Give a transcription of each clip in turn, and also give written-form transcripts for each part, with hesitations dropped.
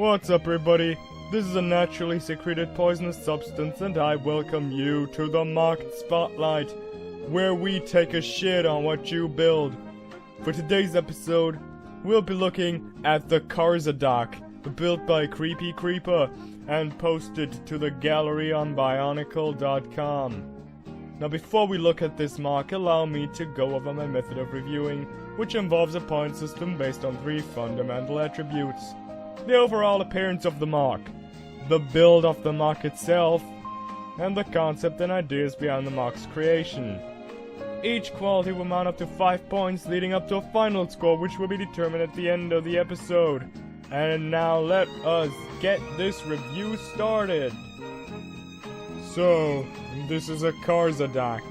What's up, everybody? This is a naturally secreted poisonous substance, and I welcome you to the M.O.C.ked Spotlight, where we take a shit on what you build. For today's episode, we'll be looking at the Karzadak, built by Creepy Creeper, and posted to the gallery on Bionicle.com. Now before we look at this M.O.C., allow me to go over my method of reviewing, which involves a point system based on 3 fundamental attributes. The overall appearance of the M.O.C., the build of the M.O.C. itself, and the concept and ideas behind the M.O.C.'s creation. Each quality will mount up to 5 points, leading up to a final score which will be determined at the end of the episode. And now let us get this review started. So, this is a Karzadak.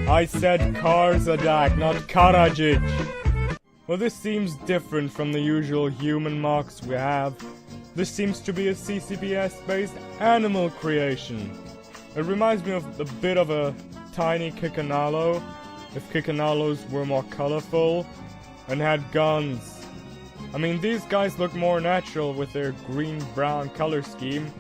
I said Karzadak, not Karzadak. Well, this seems different from the usual human M.O.C.s we have. This seems to be a CCBS-based animal creation. It reminds me of a bit of a tiny Kikanalo, if Kikanalos were more colorful and had guns. I mean, these guys look more natural with their green-brown color scheme,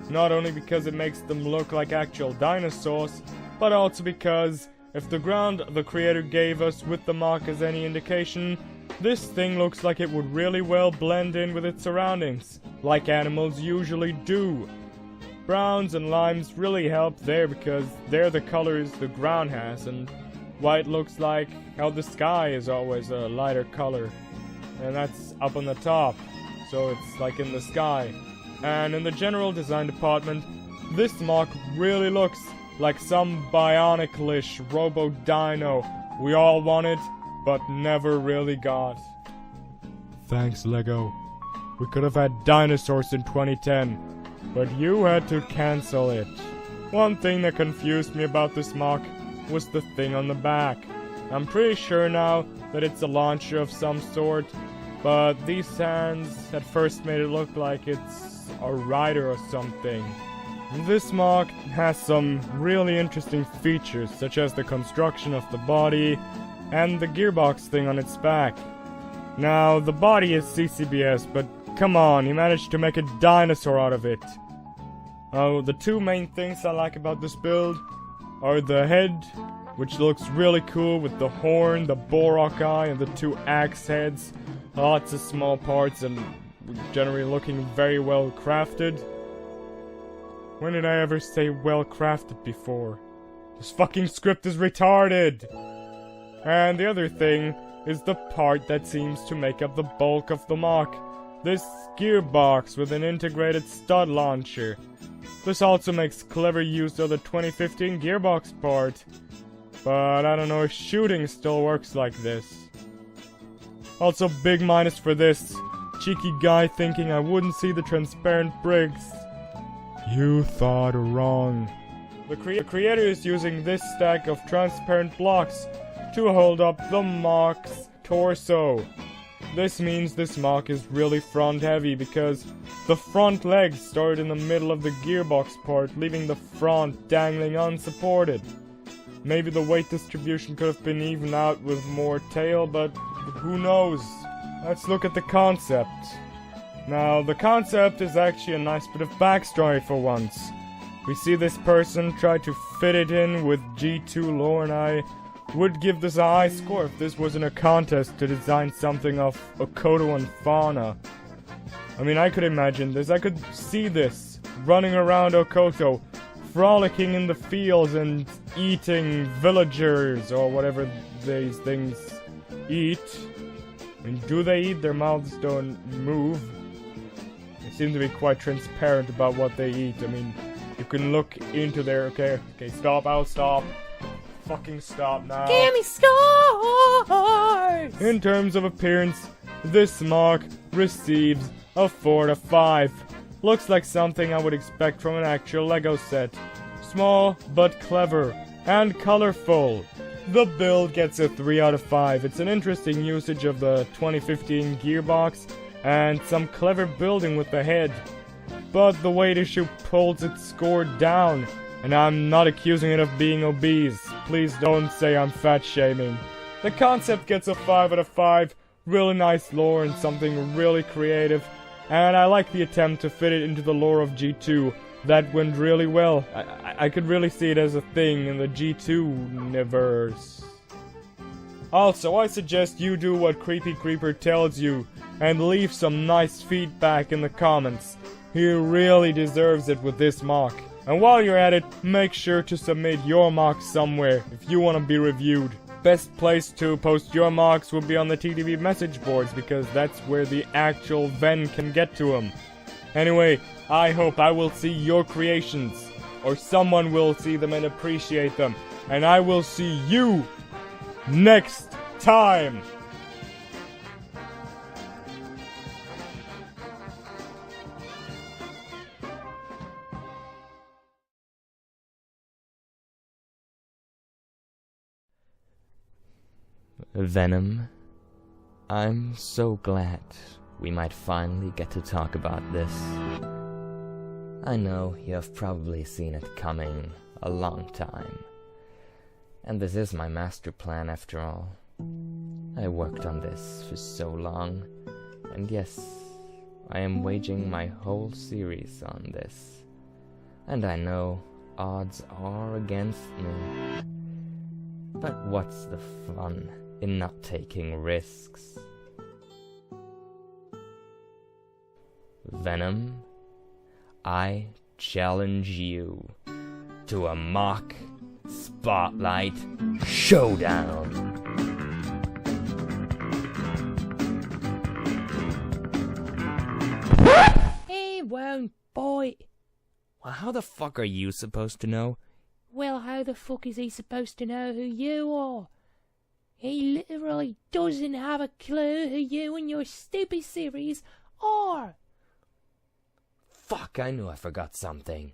not only because it makes them look like actual dinosaurs, but also because if the ground the creator gave us with the M.O.C. is any indication, this thing looks like it would really well blend in with its surroundings, like animals usually do. Browns and limes really help there because they're the colors the ground has, and white looks like how the sky is always a lighter color. And that's up on the top, so it's like in the sky. And in the general design department, this M.O.C. really looks like some bionicle-ish robo-dino we all wanted, but never really got. Thanks, Lego. We could have had dinosaurs in 2010, but you had to cancel it. One thing that confused me about this M.O.C. was the thing on the back. I'm pretty sure now that it's a launcher of some sort, but these hands at first made it look like it's a rider or something. This M.O.C. has some really interesting features, such as the construction of the body and the gearbox thing on its back. Now, the body is CCBS, but come on, he managed to make a dinosaur out of it. Oh, the 2 main things I like about this build are the head, which looks really cool with the horn, the Borak eye, and the 2 axe heads. Lots of small parts and generally looking very well crafted. When did I ever say well crafted before? This fucking script is retarded! And the other thing is the part that seems to make up the bulk of the M.O.C. This gearbox with an integrated stud launcher. This also makes clever use of the 2015 gearbox part. But I don't know if shooting still works like this. Also, big minus for this. Cheeky guy thinking I wouldn't see the transparent bricks. You thought wrong. The creator is using this stack of transparent blocks to hold up the M.O.C.'s torso. This means this M.O.C. is really front heavy because the front legs start in the middle of the gearbox part, leaving the front dangling unsupported. Maybe the weight distribution could have been evened out with more tail, but who knows? Let's look at the concept. Now, the concept is actually a nice bit of backstory for once. We see this person try to fit it in with G2 lore, and I would give this a high score if this wasn't a contest to design something of Okoto and fauna. I mean, I could imagine this. I could see this running around Okoto, frolicking in the fields and eating villagers or whatever these things eat. I mean, do they eat? Their mouths don't move. They seem to be quite transparent about what they eat. I mean, you can look into their... Okay, stop, I'll stop. Fucking stop now. Give me scores! In terms of appearance, this M.O.C. receives a 4 to 5. Looks like something I would expect from an actual Lego set. Small, but clever, and colorful. The build gets a 3 out of 5. It's an interesting usage of the 2015 gearbox, and some clever building with the head. But the way the shoe pulls its score down, and I'm not accusing it of being obese. Please don't say I'm fat shaming. The concept gets a 5 out of 5. Really nice lore and something really creative. And I like the attempt to fit it into the lore of G2. That went really well. I could really see it as a thing in the G2 universe. Also, I suggest you do what Creepy Creeper tells you and leave some nice feedback in the comments. He really deserves it with this mock. And while you're at it, make sure to submit your mock somewhere if you want to be reviewed. Best place to post your mocks would be on the TTV message boards because that's where the actual Ven can get to them. Anyway, I hope I will see your creations, or someone will see them and appreciate them, and I will see you next time! Venom, I'm so glad we might finally get to talk about this. I know you have probably seen it coming a long time. And this is my master plan after all. I worked on this for so long, and yes, I am waging my whole series on this. And I know odds are against me. But what's the fun in not taking risks? Venom, I challenge you to a mock spotlight showdown. He won't bite. Well, how the fuck are you supposed to know? Well, how the fuck is he supposed to know who you are? He literally doesn't have a clue who you and your stupid series are. Fuck, I knew I forgot something.